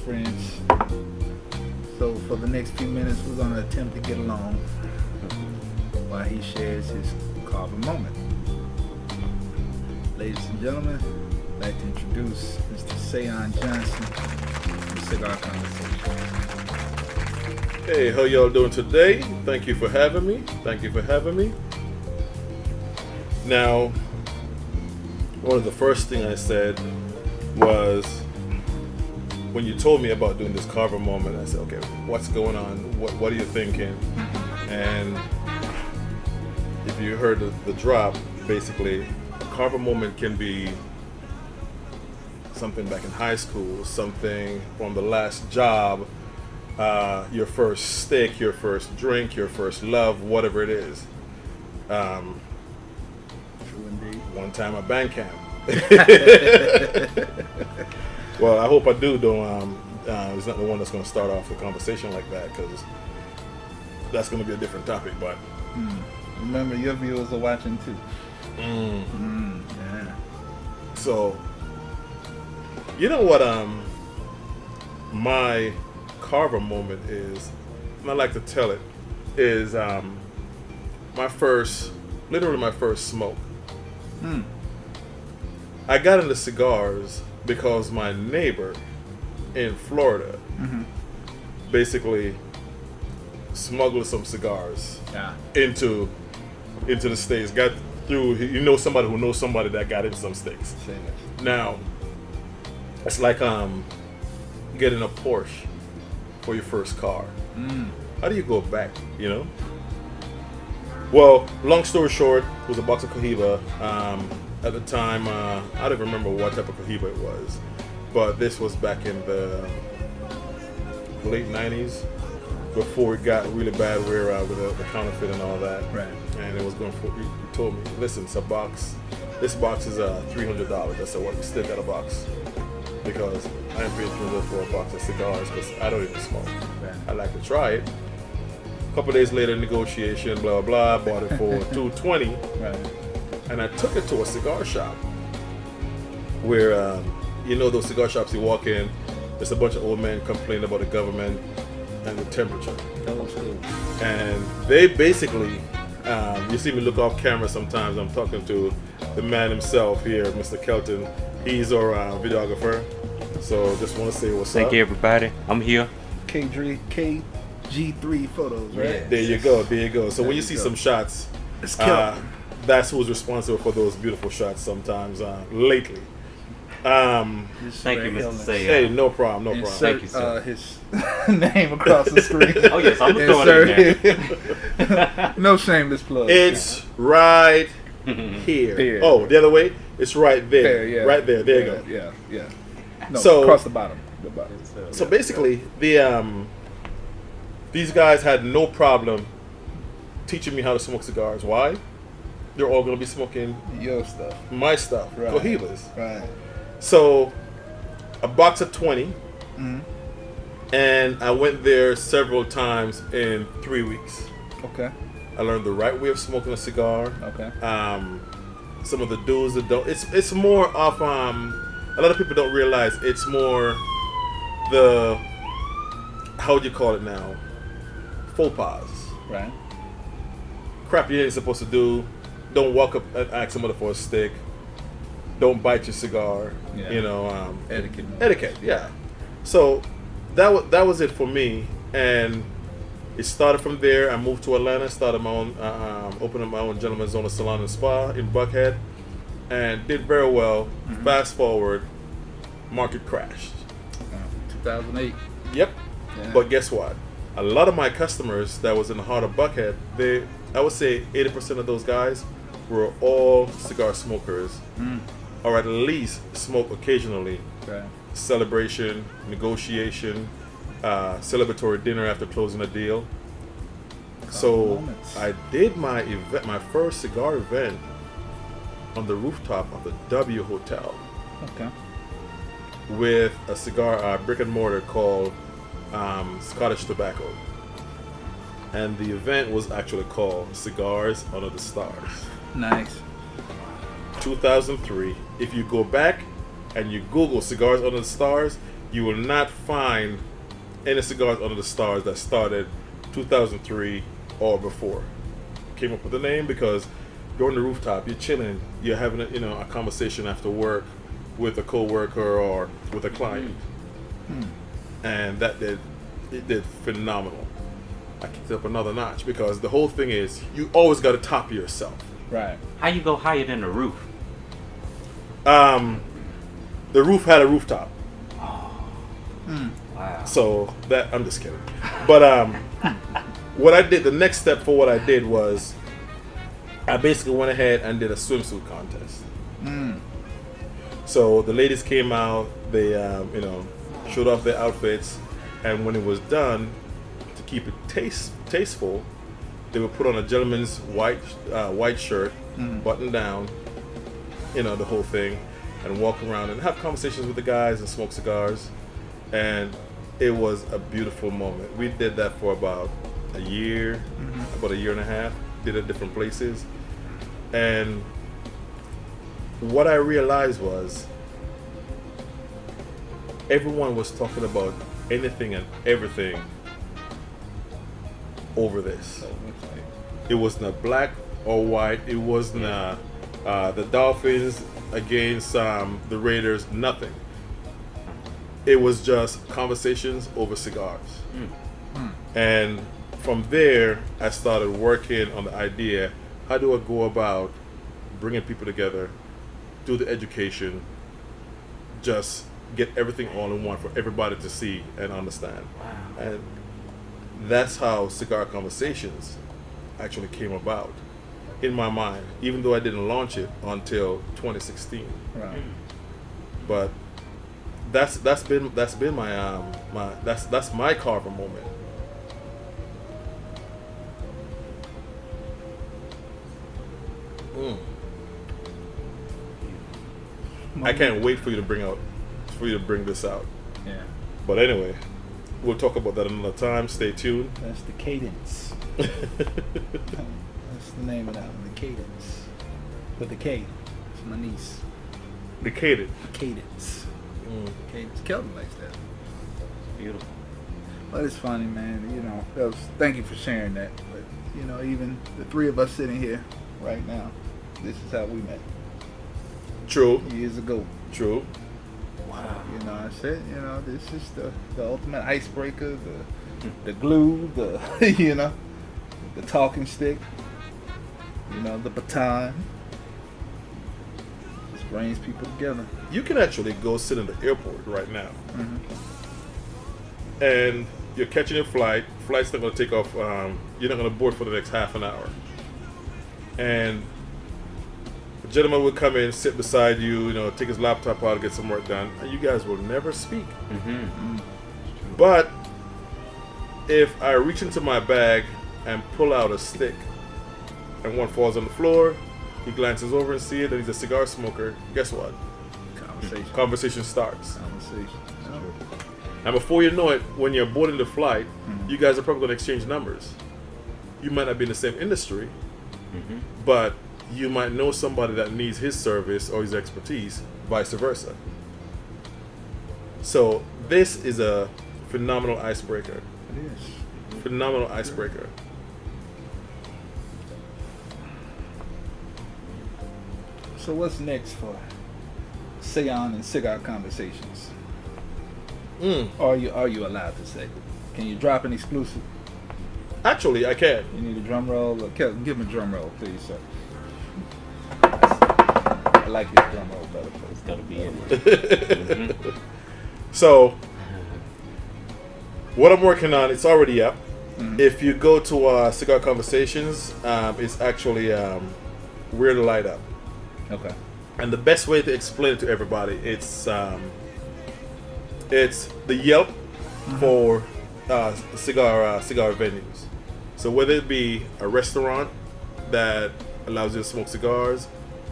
friends. So for the next few minutes, we're going to attempt to get along while he shares his Carver moment. Ladies and gentlemen, I'd like to introduce Mr. Sayon Johnson from Cigar Conversation. Hey, how y'all doing today? Thank you for having me. Now, one of the first things I said was, when you told me about doing this Carver moment, I said, okay, what's going on? What are you thinking? And if you heard the drop, basically, a Carver moment can be something back in high school, something from the last job, your first stick, your first drink, your first love, whatever it is. True indeed. One time at band camp. Well, I hope I do. It's not the one that's going to start off the conversation like that, because that's going to be a different topic. But remember, your viewers are watching too. Yeah. So, you know what? My Carver moment is, and I like to tell it, is literally my first smoke. I got into cigars because my neighbor in Florida basically smuggled some cigars into the States. Got through, somebody who knows somebody that got into some States. Now, it's like getting a Porsche for your first car. How do you go back, Well, long story short, it was a box of Cohiba. At the time, I don't remember what type of Cohiba it was, but this was back in the late 90s, before it got really bad with the counterfeit and all that. Right. And it was going for, he told me, listen, it's a box. This box is $300. I said, well, you still got a box, because I ain't paying $300 for a box of cigars, because I don't even smoke. Right. I like to try it. A couple days later, negotiation, blah, blah, bought it for $220. Right. And I took it to a cigar shop where, those cigar shops you walk in, there's a bunch of old men complaining about the government and the temperature. And they basically, you see me look off camera sometimes, I'm talking to the man himself here, Mr. Kelton. He's our videographer. So just want to say what's up. Thank you, everybody. I'm here. KG3 photos, right? Yeah. There you go. So when you see some shots, that's who's responsible for those beautiful shots sometimes lately. Thank you, Mr. Say. Hey, no problem. Insert, Thank you, sir. his name across the screen. Oh, yes, I'm going to throw it in there. No shameless plug. It's right here. There. Oh, the other way? It's right there. There, yeah. Right there. There you go. Yeah. No, So- across the bottom. So basically, these guys had no problem teaching me how to smoke cigars. Why? They're all going to be smoking Your stuff. my stuff, Right. Cohibas. Right. So, a box of 20, and I went there several times in 3 weeks. Okay. I learned the right way of smoking a cigar. Okay. Some of the do's that don't. It's more of a lot of people don't realize it's more the, how would you call it now? Faux pas. Right. Crap you ain't supposed to do. Don't walk up and ask somebody for a stick. Don't bite your cigar. Yeah. Etiquette. Etiquette, yeah. So that was it for me, and it started from there. I moved to Atlanta, started my own, opened up my own Gentleman's Owner Salon and Spa in Buckhead, and did very well. Fast forward, market crashed. 2008. Yep. Yeah. But guess what? A lot of my customers that was in the heart of Buckhead, I would say 80% of those guys were all cigar smokers, or at least smoke occasionally. Right. Celebration, negotiation, celebratory dinner after closing a deal. So moments. I did my first cigar event on the rooftop of the W Hotel Okay. with a cigar brick and mortar called Scottish Tobacco, and the event was actually called Cigars Under the Stars. Nice. 2003. If you go back and you Google Cigars Under the Stars, you will not find any cigars under the stars that started 2003 or before. Came up with the name because you're on the rooftop, you're chilling, you're having a conversation after work with a coworker or with a client, and it did phenomenal. I kicked it up another notch because the whole thing is you always got to top yourself. Right. How you go higher than the roof? The roof had a rooftop. Wow. So that, I'm just kidding. But what I did, the next step for what I did was I basically went ahead and did a swimsuit contest. So the ladies came out, they showed off their outfits, and when it was done, to keep it tasteful, they would put on a gentleman's white shirt, button down, the whole thing, and walk around and have conversations with the guys and smoke cigars. And it was a beautiful moment. We did that for about a year, about a year and a half. Did it different places. And what I realized was everyone was talking about anything and everything over this. It wasn't black or white. It wasn't the Dolphins against the Raiders. Nothing. It was just conversations over cigars. And from there, I started working on the idea, how do I go about bringing people together, do the education, just get everything all in one for everybody to see and understand. Wow. And that's how Cigar Conversations actually came about in my mind, even though I didn't launch it until 2016. Right. But that's been my that's my Carver moment. I can't wait for you to bring this out. Yeah. But anyway, we'll talk about that another time. Stay tuned. That's the cadence. That's the name of that one, the cadence. With the K. It's my niece. The cadence. Cadence. Cadence. Kelton likes that. Beautiful. But it's funny, man. Thank you for sharing that. But even the three of us sitting here right now, this is how we met. True. Years ago. True. Wow. I said, this is the ultimate icebreaker, the glue, the the talking stick, the baton. Just brings people together. You can actually go sit in the airport right now. And you're catching a flight. Flight's not going to take off. You're not going to board for the next half an hour. And a gentleman will come in, sit beside you, take his laptop out, get some work done, and you guys will never speak. But if I reach into my bag and pull out a stick, and one falls on the floor, he glances over and sees it, and he's a cigar smoker. Guess what? Conversation starts. And before you know it, when you're boarding the flight, you guys are probably going to exchange numbers. You might not be in the same industry, but you might know somebody that needs his service or his expertise, vice versa. So this is a phenomenal icebreaker. It is. Phenomenal icebreaker. So what's next for Seon and Cigar Conversations? Are you allowed to say? Can you drop an exclusive? Actually, I can. You need a drum roll? Kelton, give him a drum roll, please, sir. I like this drum roll better. It's got to be in it. So, what I'm working on, it's already up. If you go to Cigar Conversations, it's actually Where to Light Up. Okay. And the best way to explain it to everybody, it's the Yelp for cigar venues. So whether it be a restaurant that allows you to smoke cigars,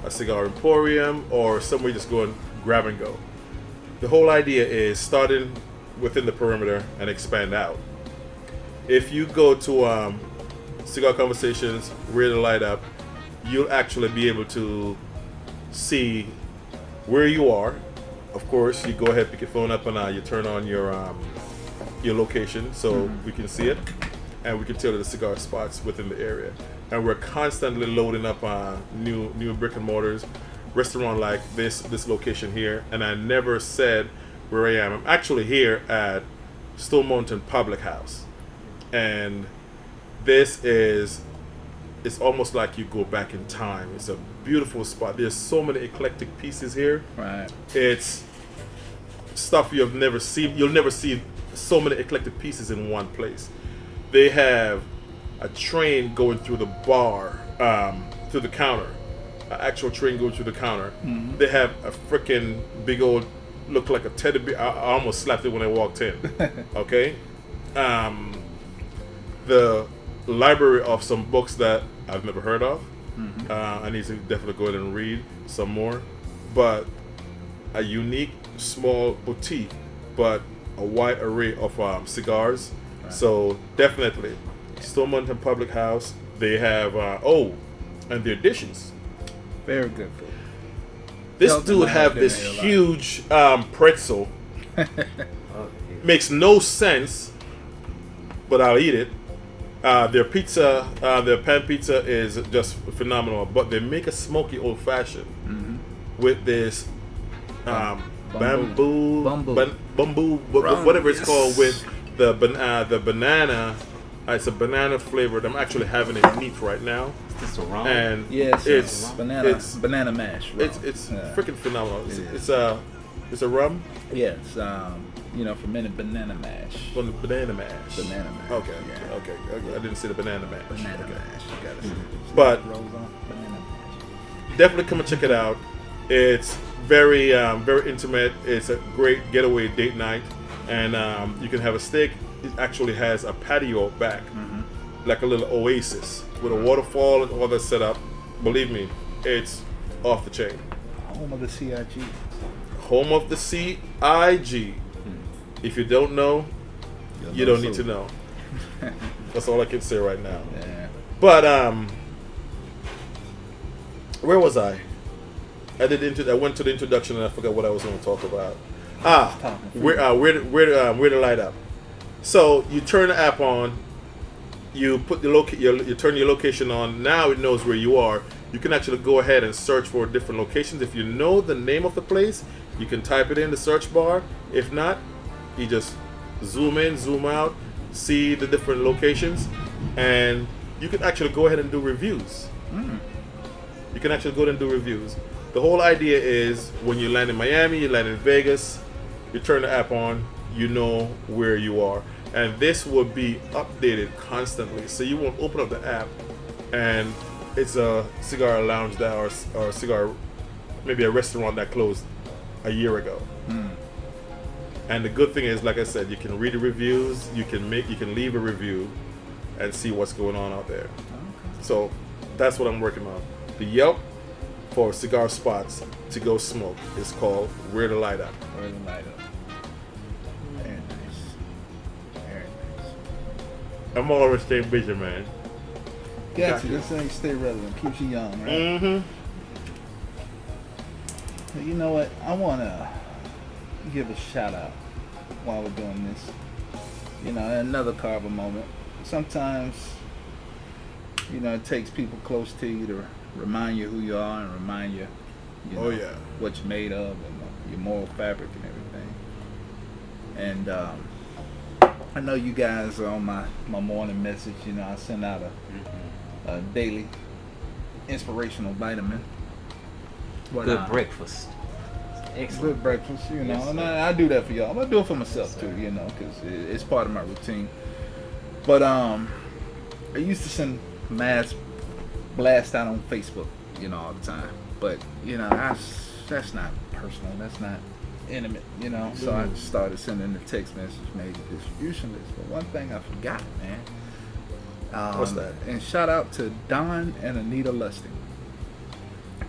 a cigar emporium, or somewhere you just go and grab and go. The whole idea is starting within the perimeter and expand out. If you go to Cigar Conversations, Where to Light Up, you'll actually be able to see where you are, of course, you go ahead, pick your phone up, and you turn on your location so we can see it, and we can tell you the cigar spots within the area. And we're constantly loading up new brick and mortars, restaurant like this location here. And I never said where I am. I'm actually here at Stone Mountain Public House, and this is, it's almost like you go back in time. It's a beautiful spot. There's so many eclectic pieces here. Right. It's stuff you've never seen. You'll never see so many eclectic pieces in one place. They have a train going through the bar, through the counter. An actual train going through the counter. Mm-hmm. They have a freaking big old, look like a teddy bear. I almost slapped it when I walked in. Okay. The library of some books that I've never heard of. Mm-hmm. I need to definitely go ahead and read some more. But a unique small boutique, but a wide array of cigars. Right. So definitely, Stone Mountain Public House. They have and their dishes. Very good food. This dude have this huge pretzel. Makes no sense, but I'll eat it. Their pizza, their pan pizza is just phenomenal. But they make a smoky old fashioned with this bamboo, whatever it's called, with the banana. It's a banana flavored. I'm actually having it neat right now. Is this a rum? And yes, it's banana mash. Rum. It's freaking phenomenal. It's a rum. Yes, fermented banana mash. From the banana mash. Banana mash. Okay, yeah. okay. I didn't see the banana mash. Banana mash. You gotta see it. But banana mash. Definitely come and check it out. It's very intimate. It's a great getaway date night, and you can have a steak. It actually has a patio back, like a little oasis with a waterfall and all that set up. Believe me, it's off the chain. Home of the C.I.G. Home of the C.I.G. If you don't know, you don't need to know. That's all I can say right now. Yeah. But where was I? I went to the introduction and I forgot what I was going to talk about. Where to light up. So you turn the app on, you put you turn your location on. Now it knows where you are. You can actually go ahead and search for different locations. If you know the name of the place, you can type it in the search bar. If not, you just zoom in, zoom out, see the different locations, and you can actually go ahead and do reviews. You can actually go ahead and do reviews. The whole idea is when you land in Miami, you land in Vegas, you turn the app on, you know where you are. And this will be updated constantly. So you won't open up the app and it's a cigar lounge that or cigar, maybe a restaurant that closed a year ago. And the good thing is, like I said, you can read the reviews, you can leave a review and see what's going on out there. Okay. So that's what I'm working on. The Yelp for cigar spots to go smoke is called Where to Light Up. Where to Light Up. Very nice. Very nice. I'm always staying busy, man. Gotcha. This thing stay relevant, keeps you young, right? You know what? I want to give a shout out while we're doing this. Another Carver moment. Sometimes, it takes people close to you to remind you who you are and remind you, what you're made of and your moral fabric and everything. And I know you guys are on my morning message. I send out a daily inspirational vitamin. Good breakfast. Excellent. Good breakfast, Yes, and I do that for y'all. I'm gonna do it for myself too, because it's part of my routine. But I used to send mass blast out on Facebook, all the time. But that's not personal. That's not intimate, So I just started sending the text message, made the distribution list. But one thing I forgot, man. What's that? And shout out to Don and Anita Lusting.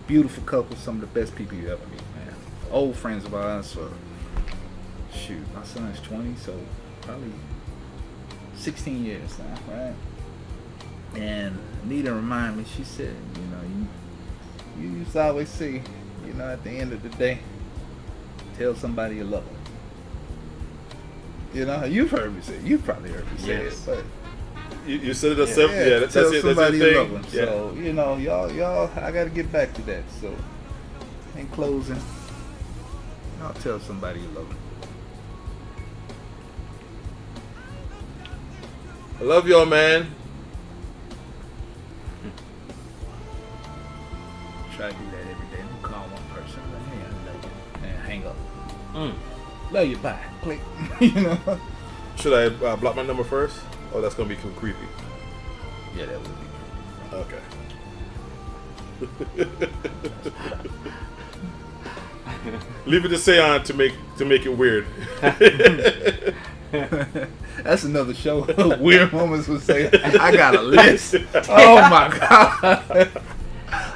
Beautiful couple, some of the best people you ever meet, man. Old friends of ours. Shoot, my son's 20, so probably 16 years now, right? And Anita reminded me, she said, you used to always say, at the end of the day, tell somebody you love them. You know, you've heard me say it. You've probably heard me say it, but you said it yourself. Yeah, that's tell it. Somebody That's you your love them. thing. Yeah. So you know, y'all, I got to get back to that. So in closing, I'll tell somebody you love them. I love y'all, man. Try to do that every day. Don't call one person, like, hey, I love you, and hang up. Love you, bye. Click. You know. Should I block my number first? Oh, that's gonna be too creepy. Yeah, that would be. Okay. Leave it to Sean to make it weird. That's another show. Weird moments would say, I got a list. Oh my god.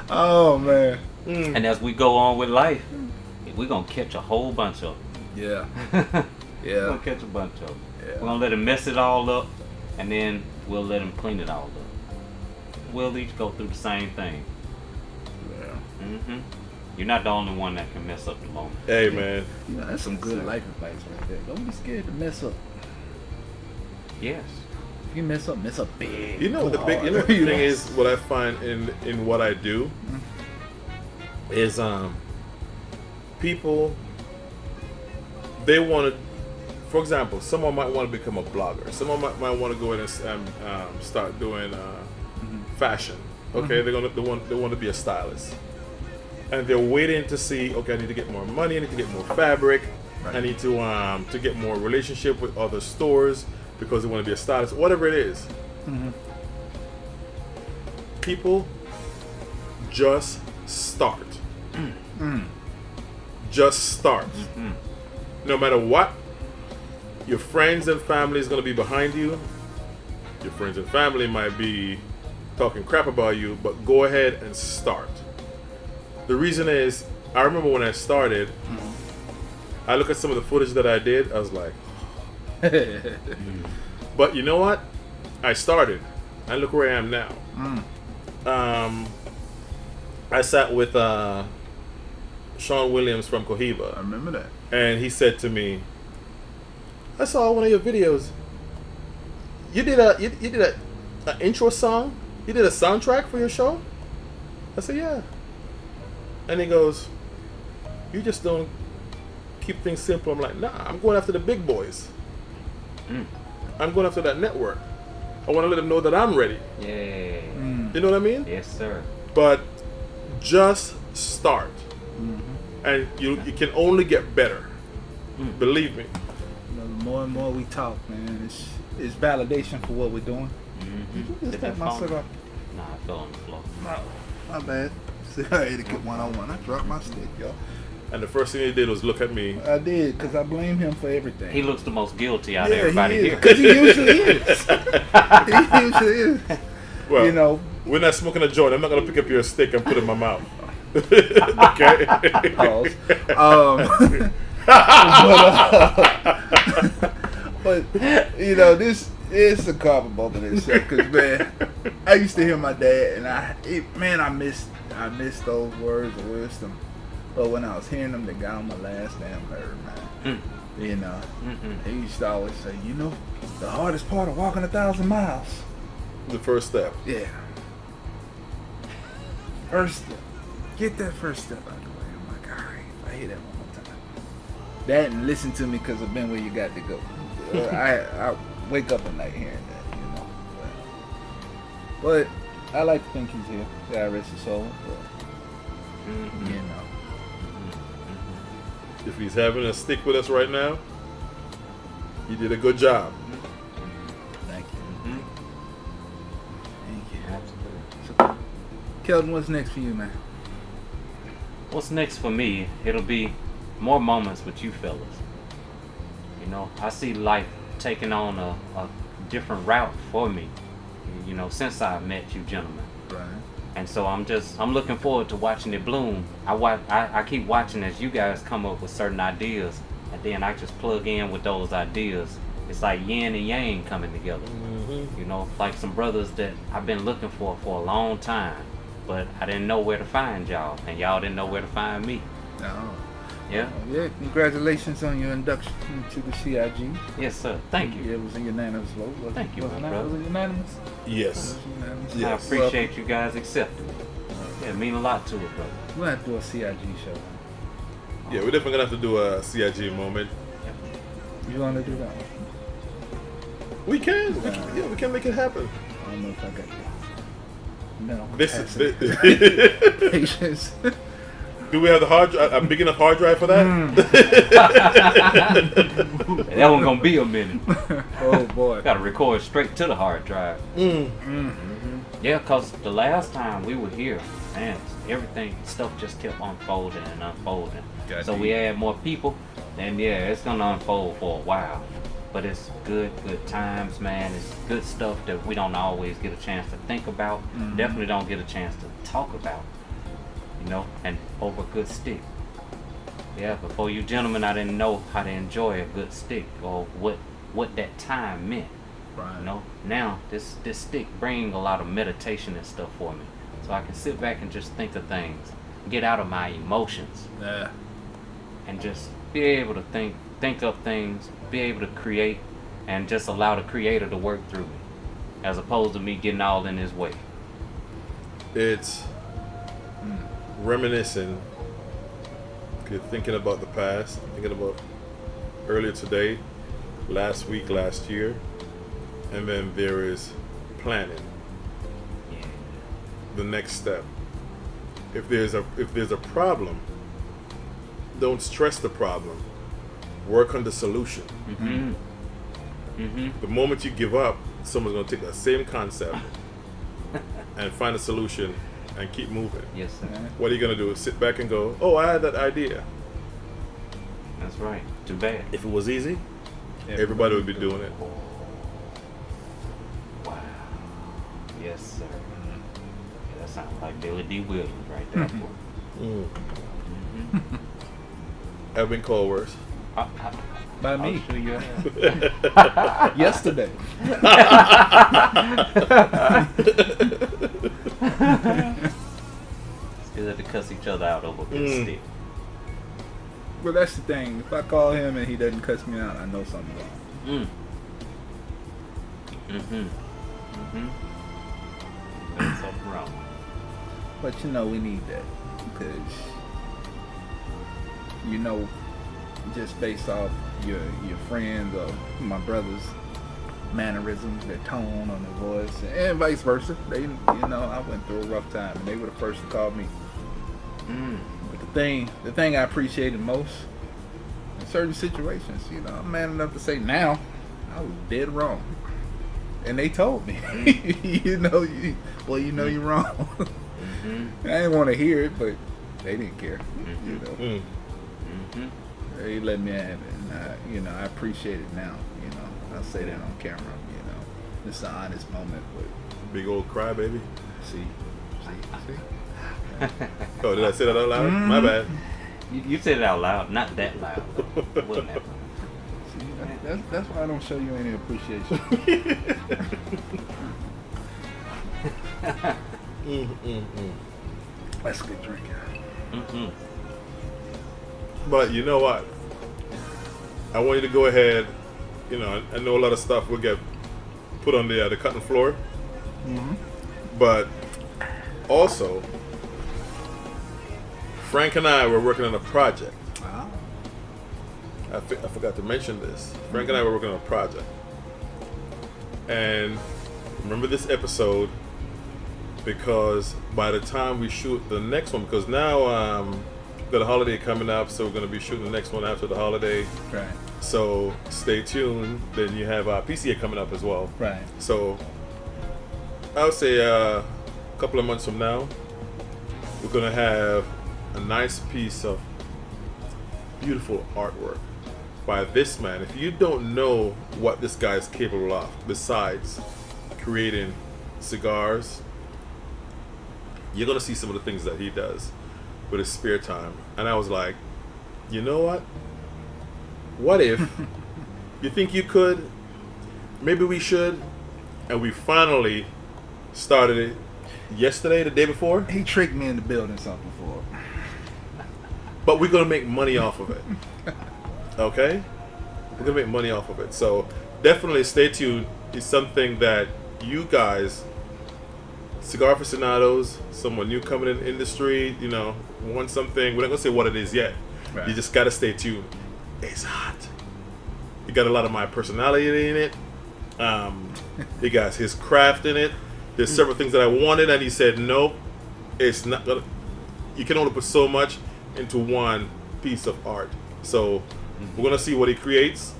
Oh man. And as we go on with life, we're gonna catch a whole bunch of them. Yeah. We're gonna catch a bunch of them. Yeah. We're gonna let him mess it all up, and then we'll let him clean it all up. We'll each go through the same thing. Yeah. You're not the only one that can mess up the moment. Hey, man. You know, that's some good life advice right there. Don't be scared to mess up. Yes. If you mess up big. You know what the thing is, what I find in what I do is people, they want to, for example, someone might want to become a blogger. Someone might want to go in and start doing fashion. Okay, they want to be a stylist, and they're waiting to see. Okay, I need to get more money. I need to get more fabric. Right. I need to get more relationship with other stores because they want to be a stylist. Whatever it is, people just start. Just start. No matter what. Your friends and family is going to be behind you. Your friends and family might be talking crap about you, but go ahead and start. The reason is, I remember when I started, I look at some of the footage that I did, I was like, but you know what? I started, and look where I am now. I sat with Sean Williams from Cohiba. I remember that. And he said to me, I saw one of your videos. You did an intro song? You did a soundtrack for your show? I said, yeah. And he goes, you just don't keep things simple. I'm like, nah, I'm going after the big boys. I'm going after that network. I want to let them know that I'm ready. Yeah. You know what I mean? Yes, sir. But just start. And you can only get better. Believe me. You know, the more and more we talk, man, it's validation for what we're doing. Just take my cigar. Nah, I fell on the floor. No, my bad. Cigar etiquette 101. I dropped my stick, y'all. And the first thing he did was look at me. I did, because I blame him for everything. He looks the most guilty out of everybody here. Because he usually is. He usually is. Well, you know, we're not smoking a joint. I'm not going to pick up your stick and put it in my mouth. Okay? Pause. But you know, this is a Carver moment in itself. Because man, I used to hear my dad, and I missed those words of wisdom. But when I was hearing them, they got on my last damn nerve, man. You know, he used to always say, you know, the hardest part of walking 1,000 miles. The first step. Yeah. First step. Get that first step out of the way. I'm like, all right, if I hear that one more time. That and listen to me because I've been where you got to go. I wake up at night hearing that, you know. But I like to think he's here. God rest his soul. But, you know. If he's having a stick with us right now, you did a good job. Thank you. Thank you. Absolutely. So, Kelton, what's next for you, man? What's next for me? It'll be more moments with you fellas. You know, I see life taking on a different route for me, you know, since I met you gentlemen. Right. And so I'm looking forward to watching it bloom. I keep watching as you guys come up with certain ideas, and then I just plug in with those ideas. It's like yin and yang coming together. You know, like some brothers that I've been looking for a long time, but I didn't know where to find y'all, and y'all didn't know where to find me. No. Yeah. Yeah, congratulations on your induction into the C.I.G. Yes, sir. Thank you. Yeah, it was a unanimous vote. Thank you, was my it not? brother. Was it unanimous? Yes. Unanimous. Yes. I appreciate you guys accepting it. Yeah, it mean a lot to it, brother. We'll have to do a C.I.G. show. Yeah, we're definitely gonna have to do a CIG moment. You want to do that one? We can. We can make it happen. I don't know if I got the mental patience. Do we have the hard drive? I'm big enough hard drive for that? That one gonna be a minute. Oh boy. Gotta record straight to the hard drive. Yeah, cause the last time we were here, man, stuff just kept unfolding and unfolding. So we add more people, and yeah, it's gonna unfold for a while. But it's good times, man. It's good stuff that we don't always get a chance to think about. Definitely don't get a chance to talk about, you know, and over a good stick. Yeah, before you gentlemen, I didn't know how to enjoy a good stick or what that time meant. Right. You know, now this stick brings a lot of meditation and stuff for me, so I can sit back and just think of things, get out of my emotions, and just be able to think of things, be able to create, and just allow the creator to work through me, as opposed to me getting all in his way. It's reminiscing, thinking about the past, thinking about earlier today, last week, last year, and then there is planning. Yeah. The next step. If there's a problem, don't stress the problem. Work on the solution. The moment you give up, someone's going to take that same concept and find a solution and keep moving. Yes, sir. What are you going to do? Sit back and go, oh, I had that idea. That's right. Too bad. If it was easy, everybody would be doing it. Wow. Yes, sir. Yeah, that sounds like Billy D. Williams right there. I've been called worse. By me. I'm sure you have. Yesterday. Still have to cuss each other out over a good stick. Well, that's the thing. If I call him and he doesn't cuss me out, I know something's wrong. There's something wrong. But you know, we need that because you know, just based off your friends or my brother's mannerisms, their tone on their voice, and vice versa. They, you know, I went through a rough time, and they were the first to call me. But the thing I appreciated most in certain situations, you know, I'm man enough to say now I was dead wrong, and they told me, you know you're wrong. I didn't want to hear it, but they didn't care. You know. They let me have it, and you know, I appreciate it now. You know, I'll say that on camera. You know, it's an honest moment. But big old crybaby. See. Oh, did I say that out loud? My bad. You said it out loud, not that loud. Wasn't that? See, that's why I don't show you any appreciation. That's a good drink. But you know what? I want you to go ahead. You know, I know a lot of stuff will get put on the cutting floor. But also, Frank and I were working on a project. I forgot to mention this. Frank and I were working on a project. And remember this episode, because by the time we shoot the next one, because now got a holiday coming up, so we're going to be shooting the next one after the holiday. Right. So stay tuned. Then you have PCA coming up as well. Right. So I would say a couple of months from now, we're going to have a nice piece of beautiful artwork by this man. If you don't know what this guy is capable of, besides creating cigars, you're going to see some of the things that he does with his spare time. And I was like, you know what? What if you think you could? Maybe we should. And we finally started it yesterday, the day before. He tricked me into building something for him. but we're gonna make money off of it. Okay, we're gonna make money off of it. So definitely stay tuned. It's something that you guys, cigar aficionados, someone new coming in the industry, you know, want something. We're not gonna say what it is yet. Right. You just gotta stay tuned. It's hot. It got a lot of my personality in it. It got his craft in it. There's several things that I wanted, and he said, nope, it's not gonna. You can only put so much into one piece of art. So we're gonna see what he creates,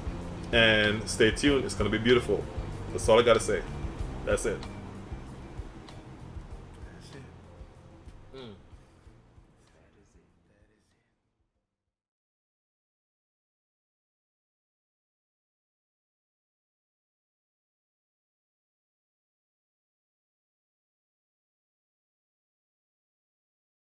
and stay tuned. It's gonna be beautiful. That's all I gotta say. That's it.